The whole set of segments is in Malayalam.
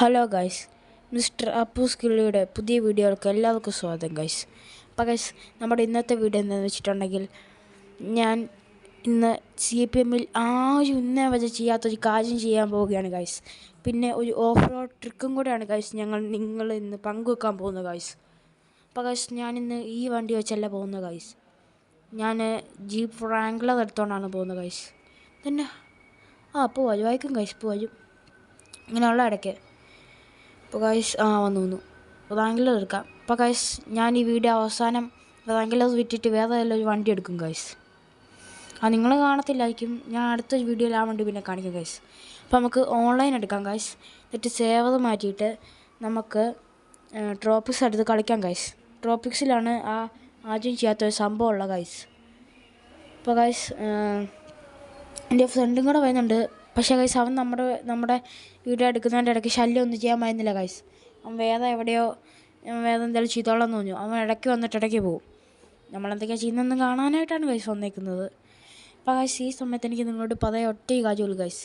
ഹലോ ഗൈസ്, മിസ്റ്റർ അപ്പൂസ് കിള്ളിയുടെ പുതിയ വീഡിയോകൾക്ക് എല്ലാവർക്കും സ്വാഗതം ഗൈസ്. അപ്പോൾ ഗൈസ്, നമ്മുടെ ഇന്നത്തെ വീഡിയോ എന്താണെന്ന് വെച്ചിട്ടുണ്ടെങ്കിൽ, ഞാൻ ഇന്ന് CPM-ൽ ആരും ഇന്നേ വരെ ചെയ്യാത്തൊരു കാര്യം ചെയ്യാൻ പോവുകയാണ് ഗൈസ്. പിന്നെ ഒരു ഓഫ് റോഡ് ട്രിക്കും കൂടെയാണ് ഗൈസ് നിങ്ങൾ ഇന്ന് പങ്കുവെക്കാൻ പോകുന്നത് ഗൈസ്. അപ്പോൾ ഗൈസ്, ഞാനിന്ന് ഈ വണ്ടി വെച്ചല്ല പോകുന്നത് ഗൈസ്. ഞാൻ ജീപ്പ് റാംഗ്ലർ എടുത്തുകൊണ്ടാണ് പോകുന്നത് ഗൈസ്. തന്നെ പോവാം, വായിക്കും ഗൈസ്, പോവാം ഇങ്ങനെയുള്ള ഇടയ്ക്ക്. അപ്പോൾ ഗൈസ് വന്നു റാംഗ്ലർ എടുക്കാം. അപ്പോൾ ഗൈസ്, ഞാൻ ഈ വീഡിയോ അവസാനം റാംഗ്ലർ വിറ്റിട്ട് വേറെ ഏതെങ്കിലും ഒരു വണ്ടി എടുക്കും ഗൈസ്. നിങ്ങൾ കാണത്തില്ലായിരിക്കും, ഞാൻ അടുത്തൊരു വീഡിയോയിൽ ആ വണ്ടി പിന്നെ കാണിക്കും ഗൈസ്. അപ്പോൾ നമുക്ക് ഓൺലൈൻ എടുക്കാം ഗൈസ്. എന്നിട്ട് സേവർ മാറ്റിയിട്ട് നമുക്ക് ട്രോപ്പിക്സ് എടുത്ത് കളിക്കാം ഗൈസ്. ട്രോപ്പിക്സിലാണ് ആദ്യം ചെയ്യാത്തൊരു സംഭവമുള്ള ഗൈസ്. അപ്പോൾ ഗൈസ്, എൻ്റെ ഫ്രണ്ടും കൂടെ വരുന്നുണ്ട്. പക്ഷേ ഗൈസ്, അവൻ നമ്മുടെ വീഡിയോ എടുക്കുന്നതിൻ്റെ ഇടയ്ക്ക് ശല്യം ഒന്നും ചെയ്യാൻ പറ്റുന്നില്ല ഗൈസ്. അവൻ വേറെ എന്തെങ്കിലും ചെയ്തോളാന്ന് തോന്നുന്നു. അവൻ ഇടയ്ക്ക് വന്നിട്ട് ഇടയ്ക്ക് പോകും. നമ്മളെന്തൊക്കെയാണ് ചെയ്യുന്നതെന്ന് കാണാനായിട്ടാണ് ഗൈസ് വന്നേക്കുന്നത്. അപ്പോൾ ഗൈസ്, ഈ സമയത്ത് എനിക്ക് നിങ്ങളോട് പറയാൻ ഒറ്റ കാര്യമുള്ളൂ ഗൈസ്.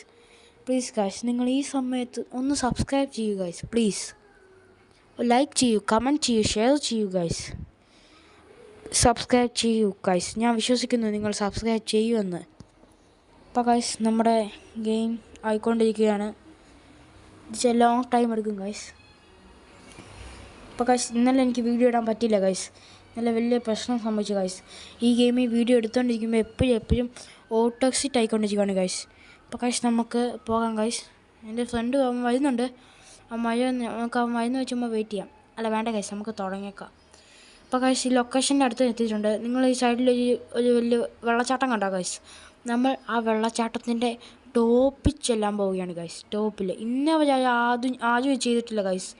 പ്ലീസ് ഗൈസ്, നിങ്ങൾ ഈ സമയത്ത് ഒന്ന് സബ്സ്ക്രൈബ് ചെയ്യൂ ഗൈസ്. പ്ലീസ് ലൈക്ക് ചെയ്യൂ, കമൻറ്റ് ചെയ്യൂ, ഷെയർ ചെയ്യൂ ഗൈസ്. സബ്സ്ക്രൈബ് ചെയ്യൂ ഗൈസ്. ഞാൻ വിശ്വസിക്കുന്നു നിങ്ങൾ സബ്സ്ക്രൈബ് ചെയ്യുമെന്ന്. അപ്പോൾ ഗൈസ്, നമ്മുടെ ഗെയിം ആയിക്കൊണ്ടിരിക്കുകയാണ്. ഇറ്റ്സ് എ ലോങ് ടൈം എടുക്കും ഗൈസ്. അപ്പോൾ ഗൈസ്, ഇന്നലെ എനിക്ക് വീഡിയോ ഇടാൻ പറ്റിയില്ല ഗൈസ്. ഇന്നലെ വലിയ പ്രശ്നം സംഭവിച്ചു ഗൈസ്. ഈ ഗെയിമിൽ വീഡിയോ എടുത്തുകൊണ്ടിരിക്കുമ്പോൾ എപ്പോഴും ഓട്ടോ എക്സിറ്റ് ആയിക്കൊണ്ടിരിക്കുകയാണ് ഗൈസ്. അപ്പോൾ ഗൈസ്, നമുക്ക് പോകാം ഗൈസ്. എൻ്റെ ഫ്രണ്ട് അവൻ വരുന്നുണ്ട്. നമുക്ക് അവൻ വരുന്ന വെച്ചുമ്പോൾ വെയിറ്റ് ചെയ്യാം. അല്ല വേണ്ട ഗൈസ്, നമുക്ക് തുടങ്ങിയേക്കാം. അപ്പോൾ ഗൈസ്, ഈ ലൊക്കേഷൻ്റെ അടുത്ത് എത്തിയിട്ടുണ്ട്. നിങ്ങൾ ഈ സൈഡിൽ ഒരു വലിയ വെള്ളച്ചാട്ടം കണ്ടോ ഗൈസ്? നമ്മൾ ആ വെള്ളച്ചാട്ടത്തിൻ്റെ ടോപ്പിൽ ചെല്ലാൻ പോവുകയാണ് ഗൈസ്. ടോപ്പിൽ ഇന്നവരെ ആദ്യം ചെയ്തിട്ടില്ല ഗൈസ്.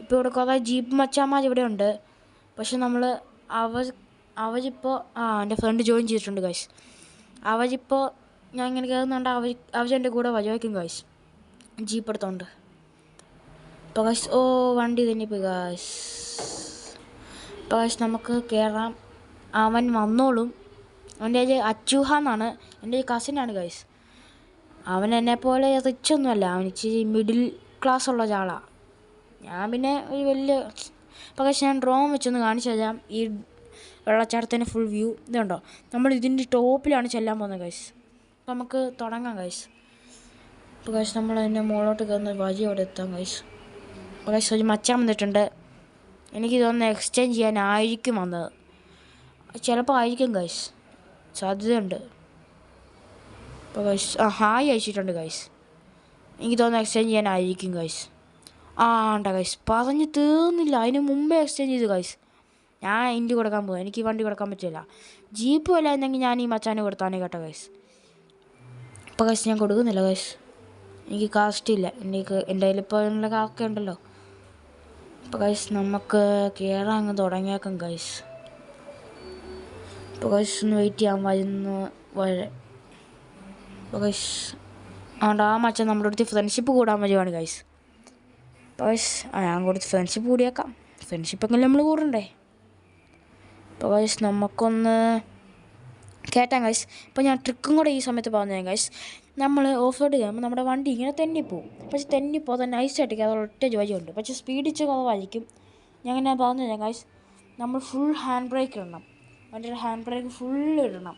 ഇപ്പോൾ ഇവിടെ കുറേ ജീപ്പ് മച്ചാന്മാർ ഇവിടെ ഉണ്ട്. പക്ഷെ അവരിപ്പോൾ എൻ്റെ ഫ്രണ്ട് ജോയിൻ ചെയ്തിട്ടുണ്ട് ഗൈസ്. അവരിപ്പോൾ ഞാൻ ഇങ്ങനെ കയറുന്നുണ്ട്. അവരെൻ്റെ കൂടെ വരുമായിരിക്കും ഗൈസ്, ജീപ്പ് എടുത്തോണ്ട്. അപ്പോൾ ഗൈസ്, വണ്ടി തന്നെ പോയി ഗൈസ്. അപ്പോൾ ഗൈസ്, നമുക്ക് കയറാം. അവൻ വന്നോളും. അവൻ്റെ ഒരു അച്ചൂഹ എന്നാണ്, എൻ്റെ ഒരു കസിനാണ് ഗൈസ്. അവൻ എന്നെപ്പോലെ റിച്ച് ഒന്നുമല്ല, അവൻ ഇച്ചിരി മിഡിൽ ക്ലാസ് ഉള്ള ഒരാളാണ്. ഞാൻ പിന്നെ ഒരു വലിയ. അപ്പോൾ ഗൈസ്, ഞാൻ ഡ്രോൺ വെച്ചൊന്ന് കാണിച്ചു തരാം. ഈ വെള്ളച്ചാട്ടത്തിൻ്റെ ഫുൾ വ്യൂ ഇതുണ്ടോ? നമ്മൾ ഇതിൻ്റെ ടോപ്പിലാണ് ചെല്ലാൻ പോകുന്നത് ഗൈസ്. അപ്പോൾ നമുക്ക് തുടങ്ങാം ഗൈസ്. അപ്പോൾ ഗൈസ്, നമ്മൾ അതിൻ്റെ മുകളിലോട്ട് കയറുന്ന വഴി അവിടെ എത്താം ഗൈസ്. അപ്പോൾ ഗൈസ്, ഒരു മച്ചാൻ വന്നിട്ടുണ്ട്. എനിക്ക് തോന്നുന്നു എക്സ്ചേഞ്ച് ചെയ്യാനായിരിക്കും വന്നത്. ചിലപ്പോൾ ആയിരിക്കും ഗൈസ്, സാധ്യതയുണ്ട്. അപ്പോൾ ഗൈസ്, ഹായ് അയച്ചിട്ടുണ്ട് ഗൈസ്. എനിക്ക് തോന്നുന്നു എക്സ്ചേഞ്ച് ചെയ്യാനായിരിക്കും ഗൈസ്. ഉണ്ടോ ഗൈസ്, പറഞ്ഞ് തീർന്നില്ല, അതിന് മുമ്പേ എക്സ്ചേഞ്ച് ചെയ്തു ഗൈസ്. ഞാൻ ഇൻഡി കൊടുക്കാൻ പോകും. എനിക്ക് ഈ വണ്ടി കൊടുക്കാൻ പറ്റില്ല. ജീപ്പ് വല്ല എന്നെങ്കിൽ ഞാൻ ഈ മച്ചാനെ കൊടുത്താനേ കേട്ടോ ഗൈസ്. അപ്പോൾ ഗൈസ്, ഞാൻ കൊടുക്കുന്നില്ല ഗൈസ്. എനിക്ക് കാസ്റ്റ് ഇല്ല. എൻ്റെ കയ്യിലിപ്പോൾ ഉള്ള കാക്ക ഉണ്ടല്ലോ. അപ്പോൾ ഗൈസ്, നമുക്ക് കയറാൻ അങ്ങ് തുടങ്ങിയേക്കാം ഗൈസ്. അപ്പോൾ ഗൈസ്, ഒന്ന് വെയിറ്റ് ചെയ്യാൻ വരെ. അപ്പോൾ ഗൈസ്, ആ മച്ചാൻ നമ്മുടെ അടുത്ത് ഫ്രണ്ട്ഷിപ്പ് കൂടാൻ വരുവാണ് ഗൈസ്. അപ്പോൾ ഗൈസ്, ഞാൻ കൊടുത്ത് ഫ്രണ്ട്ഷിപ്പ് കൂടിയേക്കാം. ഫ്രണ്ട്ഷിപ്പെങ്കിലും നമ്മൾ കൂടണ്ടേ. അപ്പോൾ ഗൈസ്, നമുക്കൊന്ന് കേട്ടാം ഗൈസ്. ഇപ്പോൾ ഞാൻ ട്രിക്കും കൂടെ ഈ സമയത്ത് പറഞ്ഞു ഗൈസ്. നമ്മൾ ഓഫ് റോഡ് കയറുമ്പോൾ നമ്മുടെ വണ്ടി ഇങ്ങനെ തെന്നിപ്പോവും. പക്ഷെ തെന്നിപ്പോകാൻ നൈസായിട്ട് കയറാൻ ഒറ്റ വഴിയുണ്ട്. പക്ഷേ സ്പീഡിച്ച് കുറവായിരിക്കും. ഞാൻ ഇങ്ങനെ പറഞ്ഞു തരാം ഗൈസ്. നമ്മൾ ഫുൾ ഹാൻഡ് ബ്രേക്ക് ഇടണം. വണ്ടിയുടെ ഹാൻഡ് ബ്രേക്ക് ഫുൾ ഇടണം.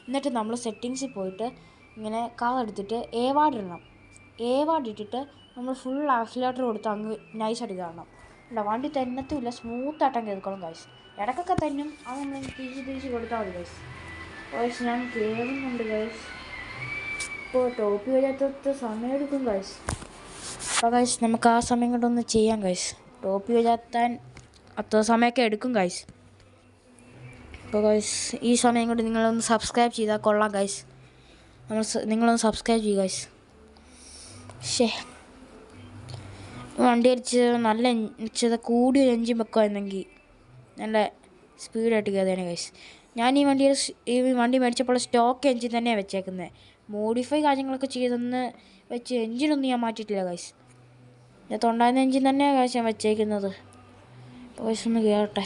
എന്നിട്ട് നമ്മൾ സെറ്റിങ്സിൽ പോയിട്ട് ഇങ്ങനെ കാർ എടുത്തിട്ട് വാർഡ് ഇടണം. വാർഡ് ഇട്ടിട്ട് നമ്മൾ ഫുൾ ആക്സിലേറ്റർ കൊടുത്ത് അങ്ങ് നൈസായിട്ട് കയറണം. അല്ല, വണ്ടി തെന്നത്തുമില്ല, സ്മൂത്തായിട്ട് കയറിക്കോളും ഗൈസ്. ഇടയ്ക്കൊക്കെ തെന്നും, അത് നമ്മൾ തിരിച്ച് കൊടുത്താൽ മതി ഗൈസ്. ഗൈസ്, ഞാൻ കയറുന്നുണ്ട് ഗൈസ്. ഇപ്പോൾ ടോപ്പ് വരാത്ത സമയം എടുക്കും ഗൈസ്. അപ്പോൾ ഗൈസ്, നമുക്ക് ആ സമയം കൊണ്ടൊന്ന് ചെയ്യാം ഗൈസ്. ടോപ്പ് വരാത്താൻ അത്ര സമയമൊക്കെ എടുക്കും ഗൈസ്. അപ്പോൾ ഗൈസ്, ഈ സമയം കൊണ്ട് നിങ്ങളൊന്ന് സബ്സ്ക്രൈബ് ചെയ്താൽ കൊള്ളാം ഗൈസ്. നിങ്ങളൊന്ന് സബ്സ്ക്രൈബ് ചെയ്യുക ഗൈസ്. വണ്ടി അടിച്ച് നല്ല കൂടിയൊരു എഞ്ചിൻ വെക്കുമായിരുന്നെങ്കിൽ നല്ല സ്പീഡായിട്ട് കയറിയാണ് ഗൈസ്. ഞാൻ ഈ വണ്ടി മേടിച്ചപ്പോൾ സ്റ്റോക്ക് എഞ്ചിൻ തന്നെയാണ് വെച്ചേക്കുന്നത്. മോഡിഫൈ കാര്യങ്ങളൊക്കെ ചെയ്തൊന്ന് വെച്ച് എഞ്ചിനൊന്നും ഞാൻ മാറ്റിയിട്ടില്ല ഗൈസ്. തൊണ്ടായിരുന്ന എഞ്ചിൻ തന്നെയാണ് ഗൈസ് ഞാൻ വെച്ചേക്കുന്നത്. അപ്പോൾ ഗൈസ്, ഒന്ന് കയറട്ടെ.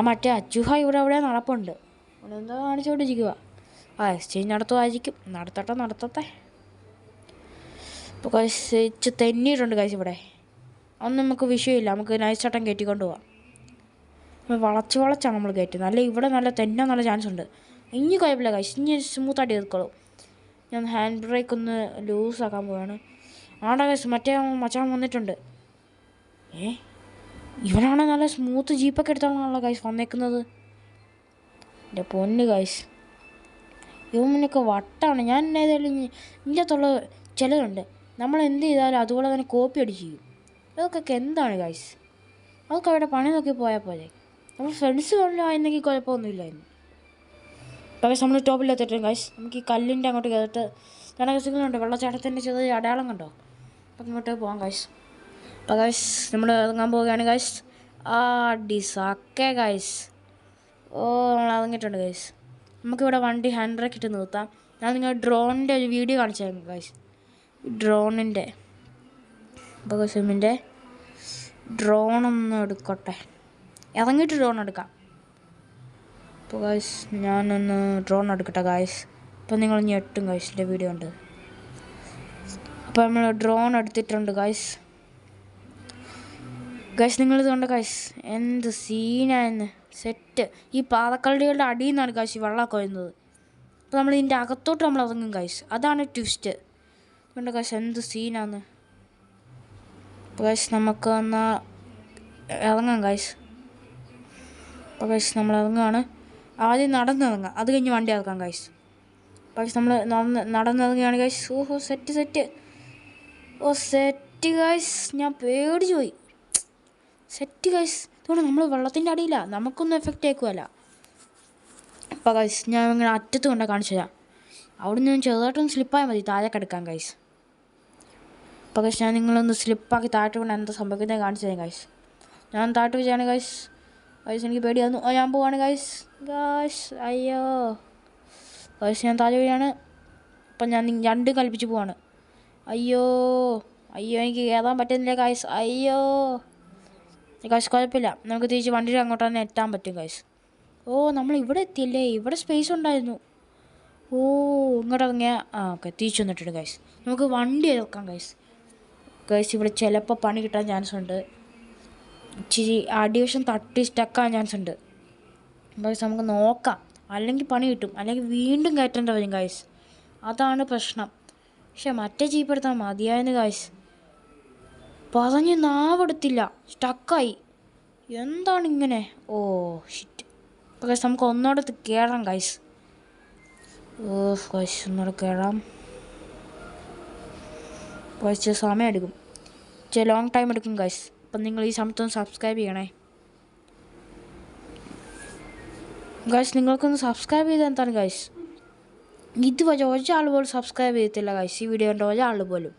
മറ്റേ അച്ചുഹ ഇവിടെ നടപ്പുണ്ട്. അതെന്തോ കാണിച്ചുകൊണ്ടിരിക്കുക. എക്സ്ചേഞ്ച് നടത്തുമായിരിക്കും. നടത്തട്ടെ. അപ്പോൾ കഴിച്ച് തെന്നിയിട്ടുണ്ട് കഴിച്ച് ഇവിടെ. അതൊന്നും നമുക്ക് വിഷയമില്ല, നമുക്ക് നൈസാട്ടം കയറ്റിക്കൊണ്ട് പോവാം. വളച്ചാണ് നമ്മൾ കയറ്റുന്നത്. നല്ല ഇവിടെ നല്ല തെന്നാൻ നല്ല ചാൻസ് ഉണ്ട്. ഇനി കുഴപ്പമില്ല കഴിച്ച്, ഇനി സ്മൂത്തായിട്ട് തീർക്കോളൂ. ഞാൻ ഹാൻഡ് ബ്രേക്ക് ഒന്ന് ലൂസാക്കാൻ പോവാണ്. ആടെ കഴിച്ച് മറ്റേ മച്ചാൻ വന്നിട്ടുണ്ട്. ഇവനാണെങ്കിൽ നല്ല സ്മൂത്ത് ജീപ്പൊക്കെ എടുത്താണല്ലോ കഴിച്ച് വന്നേക്കുന്നത്. എൻ്റെ പൊന്ന് കഴിച്ച്, ഇവനൊക്കെ വട്ടാണ്. ഞാൻ ഏതായാലും ഇതിൻ്റെ അകത്തുള്ള ചിലതുണ്ട്, നമ്മൾ എന്ത് ചെയ്താലും അതുപോലെ തന്നെ കോപ്പി അടിച്ച് ചെയ്യും. അതൊക്കെ എന്താണ് ഗൈസ്? അതൊക്കെ അവിടെ പണി നോക്കി പോയാൽ പോലെ. നമ്മൾ ഫ്രണ്ട്സ് കൊണ്ടായിരുന്നെങ്കിൽ കുഴപ്പമൊന്നുമില്ലായിരുന്നു. പക്ഷേ നമ്മൾ ടോപ്പിലെത്തിയിട്ടും ഗൈസ്, നമുക്ക് ഈ കല്ലിൻ്റെ അങ്ങോട്ട് കയറിട്ട് ഞാൻ സിഗ്നലുണ്ട്, വെള്ളച്ചാട്ടത്തിൻ്റെ ചെറിയ അടയാളം കണ്ടോ? അപ്പം ഇങ്ങോട്ട് പോകാം ഗൈസ്. അപ്പോൾ ഗൈസ് നമ്മൾ ഇറങ്ങാൻ പോവുകയാണ് ഗൈസ്. ഡിസക്കെ ഗൈസ്. നമ്മൾ ഇറങ്ങിയിട്ടുണ്ട് ഗൈസ്. നമുക്കിവിടെ വണ്ടി ഹാൻഡ് ബ്രേക്ക് ഇട്ട് നിർത്താം. ഞാൻ നിങ്ങൾ ഡ്രോണിൻ്റെ ഒരു വീഡിയോ കാണിച്ചായിരുന്നു ഗൈസ്. ഡ്രോണിൻ്റെ അപ്പോൾ സിമ്മിൻ്റെ ഡ്രോണൊന്ന് എടുക്കട്ടെ, ഇറങ്ങിയിട്ട് ഡ്രോൺ എടുക്കാം. അപ്പോൾ ഗൈസ് ഞാനൊന്ന് ഡ്രോൺ എടുക്കട്ടെ ഗൈസ്. അപ്പോൾ നിങ്ങൾ ഞെട്ടും ഗൈസിൻ്റെ വീഡിയോ ഉണ്ട്. അപ്പോൾ നമ്മൾ ഡ്രോൺ എടുത്തിട്ടുണ്ട് ഗൈസ്. നിങ്ങൾ കണ്ട ഗൈസ്, എന്ത് സീനായിരുന്നു സെറ്റ്. ഈ പാതക്കള്ളികളുടെ അടിയിൽ നിന്നാണ് ഗൈസ് വെള്ളമൊക്കെ വരുന്നത്. അപ്പോൾ നമ്മൾ ഇതിൻ്റെ അകത്തോട്ട് നമ്മൾ ഇറങ്ങും ഗൈസ്, അതാണ് ട്വിസ്റ്റ്. അതുകൊണ്ട് ഗൈസ് എന്ത് സീനാന്ന്. അപ്പോൾ ഗൈസ് നമുക്ക് എന്നാൽ ഇറങ്ങാം ഗൈസ്. അപ്പോൾ ഗൈസ് നമ്മൾ ഇറങ്ങുകയാണ്. ആദ്യം നടന്നിറങ്ങാം, അത് കഴിഞ്ഞ് വണ്ടി ഇറക്കാം ഗൈസ്. ഗൈസ് നമ്മൾ നടന്നിറങ്ങുകയാണ് ഗൈസ്. സെറ്റ് സെറ്റ് ഗൈസ്, ഞാൻ പേടിച്ച് പോയി. Set guys. അതുകൊണ്ട് നമ്മൾ വെള്ളത്തിൻ്റെ അടിയില്ല, നമുക്കൊന്നും എഫക്റ്റ് ആക്കുമല്ല. അപ്പോൾ ഗൈസ് ഞാൻ ഇങ്ങനെ അറ്റത്ത് കൊണ്ടാണ് കാണിച്ചു തരാം. അവിടെ നിന്ന് ചെറുതായിട്ടൊന്ന് സ്ലിപ്പായാൽ മതി, താഴെ കിടക്കാം ഗൈസ്. അപ്പോൾ ഗൈസ് ഞാൻ നിങ്ങളൊന്ന് സ്ലിപ്പാക്കി താഴോട്ട് കൊണ്ട് എന്താ സംഭവിക്കുന്നത് കാണിച്ചു തരാം ഗൈസ്. ഞാൻ താഴോട്ട് വെച്ചാണ് ഗൈസ്. എനിക്ക് പേടിയായിരുന്നു. ഞാൻ പോവാണ് ഗൈസ്. അയ്യോ ഗൈസ്, ഞാൻ താഴെ വീഴാണ്. അപ്പം ഞാൻ രണ്ടും കൽപ്പിച്ച് പോവാണ്. അയ്യോ എനിക്ക് കയറാൻ പറ്റുന്നില്ല ഗൈസ്. അയ്യോ ഗൈസ് കുഴപ്പമില്ല, നമുക്ക് തിരിച്ച് വണ്ടിയിൽ അങ്ങോട്ട് തന്നെ എത്താൻ പറ്റും ഗൈസ്. നമ്മൾ ഇവിടെ എത്തിയല്ലേ, ഇവിടെ സ്പേസ് ഉണ്ടായിരുന്നു. ഇങ്ങോട്ട് ഇറങ്ങിയാൽ ഓക്കെ തിരിച്ചു വന്നിട്ടുണ്ട് ഗൈസ്. നമുക്ക് വണ്ടി ഇറക്കാം ഗൈസ്. ഇവിടെ ചിലപ്പോൾ പണി കിട്ടാൻ ചാൻസ് ഉണ്ട്. ഇച്ചിരി അടിവശം തട്ടി സ്റ്റക്കാൻ ചാൻസ് ഉണ്ട് ഗൈസ്. നമുക്ക് നോക്കാം, അല്ലെങ്കിൽ പണി കിട്ടും, അല്ലെങ്കിൽ വീണ്ടും കയറ്റേണ്ടി വരും ഗൈസ്. അതാണ് പ്രശ്നം. പക്ഷെ മറ്റേ ജീപ്പ് എടുത്താൽ മതിയായിരുന്നു ഗൈസ്. പറഞ്ഞ് നാവെടുത്തില്ല, സ്റ്റക്കായി. എന്താണ് ഇങ്ങനെ? ഷിറ്റ്. അപ്പോൾ ഗൈസ് നമുക്ക് ഒന്നോടെ കയറാം ഗൈസ്. ഗൈസ് ഒന്നോടെ കയറാം. കുറച്ച് സമയം എടുക്കും, ലോങ് ടൈം എടുക്കും ഗൈസ്. അപ്പം നിങ്ങൾ ഈ സമയത്തൊന്ന് സബ്സ്ക്രൈബ് ചെയ്യണേ ഗൈസ്. നിങ്ങൾക്കൊന്ന് സബ്സ്ക്രൈബ് ചെയ്താൽ എന്താണ് ഗൈസ്? ഇതുവരെ ഒരാൾ പോലും സബ്സ്ക്രൈബ് ചെയ്തിട്ടില്ല ഗൈസ്. ഈ വീഡിയോ കണ്ട ഒരാൾ പോലും.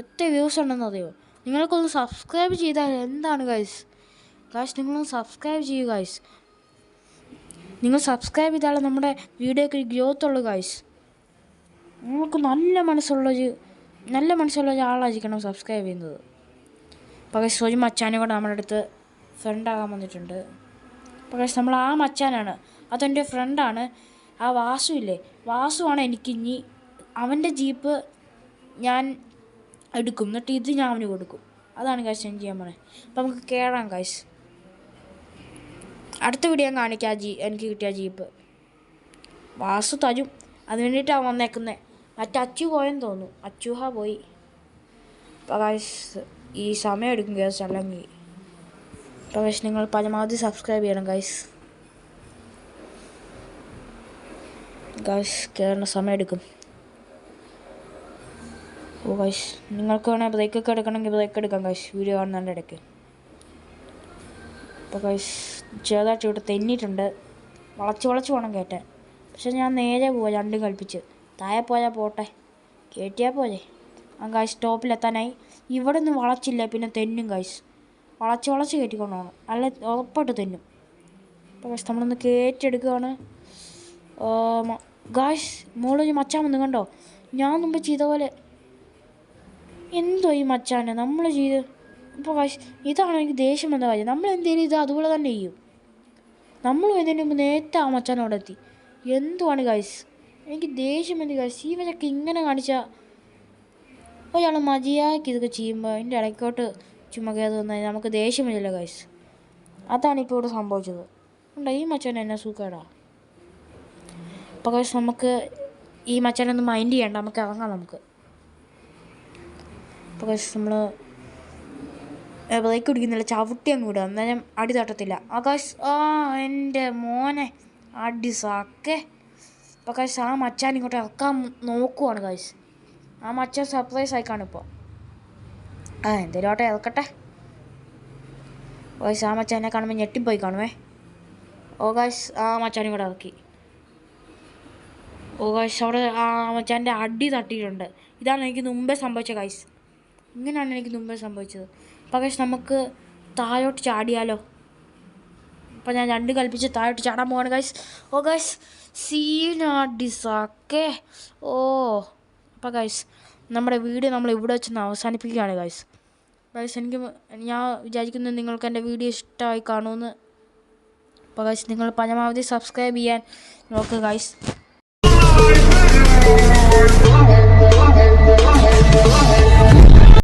എത്ര വ്യൂസ് ഉണ്ടെന്ന് അറിയോ? നിങ്ങൾക്കൊന്ന് സബ്സ്ക്രൈബ് ചെയ്താൽ എന്താണ് ഗൈസ്? നിങ്ങളൊന്ന് സബ്സ്ക്രൈബ് ചെയ്യുക ഗൈസ്. നിങ്ങൾ സബ്സ്ക്രൈബ് ചെയ്താൽ നമ്മുടെ വീഡിയോക്ക് ഗ്രോത്ത് ഉള്ളൂ ഗൈസ്. നിങ്ങൾക്ക് നല്ല മനസ്സുള്ള ഒരാളായിരിക്കണം സബ്സ്ക്രൈബ് ചെയ്യുന്നത്. അപ്പോൾ ഗൈസ് ഒരു മച്ചാനും കൂടെ നമ്മുടെ അടുത്ത് ഫ്രണ്ടാകാൻ വന്നിട്ടുണ്ട്. അപ്പോൾ ഗൈസ് നമ്മൾ ആ മച്ചാനാണ്, അതെൻ്റെ ഫ്രണ്ടാണ്. ആ വാസു ഇല്ലേ, വാസുവാണ് എനിക്കിനി അവൻ്റെ ജീപ്പ് ഞാൻ എടുക്കും, എന്നിട്ട് ഇത് ഞാൻ അവന് കൊടുക്കും. അതാണ് ഗൈസ് ഞാൻ ചെയ്യാൻ പോണേ. അപ്പോൾ നമുക്ക് കയറാം ഗൈസ്. അടുത്ത വീഡിയോ കാണിക്കാം എനിക്ക് കിട്ടിയ ജീപ്പ്. വാസു തരും, അതിന് വേണ്ടിയിട്ടാണ് വന്നേക്കുന്നത്. മറ്റേ അച്ചു പോയെന്ന് തോന്നുന്നു, അച്ചുഹ പോയി. അപ്പോൾ ഗൈസ് ഈ സമയം എടുക്കും ഗൈസ്, അല്ലെങ്കിൽ അപ്പോൾ ഗൈസ് നിങ്ങൾ പരമാവധി സബ്സ്ക്രൈബ് ചെയ്യണം ഗൈസ്. കയറുന്ന സമയം എടുക്കും. ഗൈസ് നിങ്ങൾക്ക് വേണേൽ ബ്രേക്കൊക്കെ എടുക്കണമെങ്കിൽ ബ്രേക്ക് എടുക്കാം ഗൈസ്, വീഡിയോ കാണുന്നതിൻ്റെ ഇടയ്ക്ക്. അപ്പോൾ ഗൈസ് ചെറുതായിട്ട് ഇവിടെ തെന്നിയിട്ടുണ്ട്, വളച്ച് വേണം കയറ്റാൻ. പക്ഷെ ഞാൻ നേരെ പോവാം, രണ്ടും കൽപ്പിച്ച്. താഴെ പോയാൽ പോട്ടെ, കയറ്റിയാൽ പോലെ. ഗൈസ് ടോപ്പിലെത്താനായി. ഇവിടെ നിന്ന് വളച്ചില്ല, പിന്നെ തെന്നും ഗൈസ്. വളച്ച് കയറ്റിക്കൊണ്ട് പോകണം, അല്ല ഉറപ്പായിട്ട് തെന്നും. അപ്പോൾ ഗൈസ് നമ്മളൊന്ന് കയറ്റിയെടുക്കുകയാണ്. ഗൈസ് മോളൊരു മച്ചാൻ വന്ന് കണ്ടോ? ഞാൻ മുമ്പ് ചെയ്ത പോലെ. എന്തോ ഈ മച്ചാനെ നമ്മൾ ചെയ്ത്. ഇപ്പോൾ ഗൈസ് ഇതാണ് എനിക്ക് ദേഷ്യം വന്ന കാര്യം. നമ്മൾ എന്തെങ്കിലും ഇത് അതുപോലെ തന്നെ ചെയ്യും. നമ്മൾ ഇതിന് മുമ്പ് നേരത്തെ ആ മച്ചാനോടെ എത്തി. എന്തുവാണ് ഗൈസ്, എനിക്ക് ദേഷ്യം വന്നു ഗൈസ്. ഇവരൊക്കെ ഇങ്ങനെ കാണിച്ചാൽ ഒരാൾ മതിയാക്കി ഇതൊക്കെ ചെയ്യുമ്പോൾ അതിൻ്റെ ഇടയ്ക്കോട്ട് ചുമ്മാ കയറി വന്നാൽ നമുക്ക് ദേഷ്യം വരില്ല ഗൈസ്. അതാണ് ഇപ്പോൾ ഇവിടെ സംഭവിച്ചത്. ഉണ്ട് ഈ മച്ചാൻ എന്നെ സുഖേടാ. അപ്പോൾ ഗൈസ് നമുക്ക് ഈ മച്ചാനൊന്നും മൈൻഡ് ചെയ്യണ്ട, നമുക്ക് ഇറങ്ങാം. അപ്പോൾ ഗൈസ് നമ്മൾ ബ്രേക്ക് പിടിക്കുന്നില്ല, ചവിട്ടി അങ്ങ് വിടുക, എന്നാലും അടി തട്ടത്തില്ല. ഗൈസ് എൻ്റെ മോനെ അടി സാക്കേ. അപ്പോൾ ഗൈസ് ആ മച്ചാൻ ഇങ്ങോട്ട് ഇറക്കാൻ നോക്കുവാണ് ഗൈസ്. ആ മച്ചാൻ സർപ്രൈസ് ആയിക്കാണ് ഇപ്പോൾ. എന്തേലും ആട്ടെ ഇറക്കട്ടെ. ഗൈസ് ആ മച്ചാനെ കാണുമ്പോൾ ഞെട്ടിപ്പോയി കാണുമേ. ഗൈസ് ആ മച്ചാനും കൂടെ ഇറക്കി. ഗൈസ് അവിടെ ആ മച്ചാൻ്റെ അടി തട്ടിയിട്ടുണ്ട്. ഇതാണ് എനിക്ക് മുമ്പേ സംഭവിച്ചത് ഗൈസ്. ഇങ്ങനെയാണ് എനിക്ക് മുമ്പേ സംഭവിച്ചത്. അപ്പോൾ ഗൈസ് നമുക്ക് താഴോട്ട് ചാടിയാലോ? അപ്പോൾ ഞാൻ രണ്ട് കൽപ്പിച്ച് താഴോട്ട് ചാടാൻ പോവാണ് ഗൈസ്. ഗൈസ് സീനടി സാക്കേ. അപ്പോൾ ഗൈസ് നമ്മുടെ വീഡിയോ നമ്മൾ ഇവിടെ വെച്ച് അവസാനിപ്പിക്കുകയാണ് ഗൈസ്. ഞാൻ വിചാരിക്കുന്നു നിങ്ങൾക്ക് എൻ്റെ വീഡിയോ ഇഷ്ടമായി കാണുമെന്ന്. അപ്പോൾ ഗൈസ് നിങ്ങൾ പരമാവധി സബ്സ്ക്രൈബ് ചെയ്യാൻ നോക്കുക ഗൈസ്.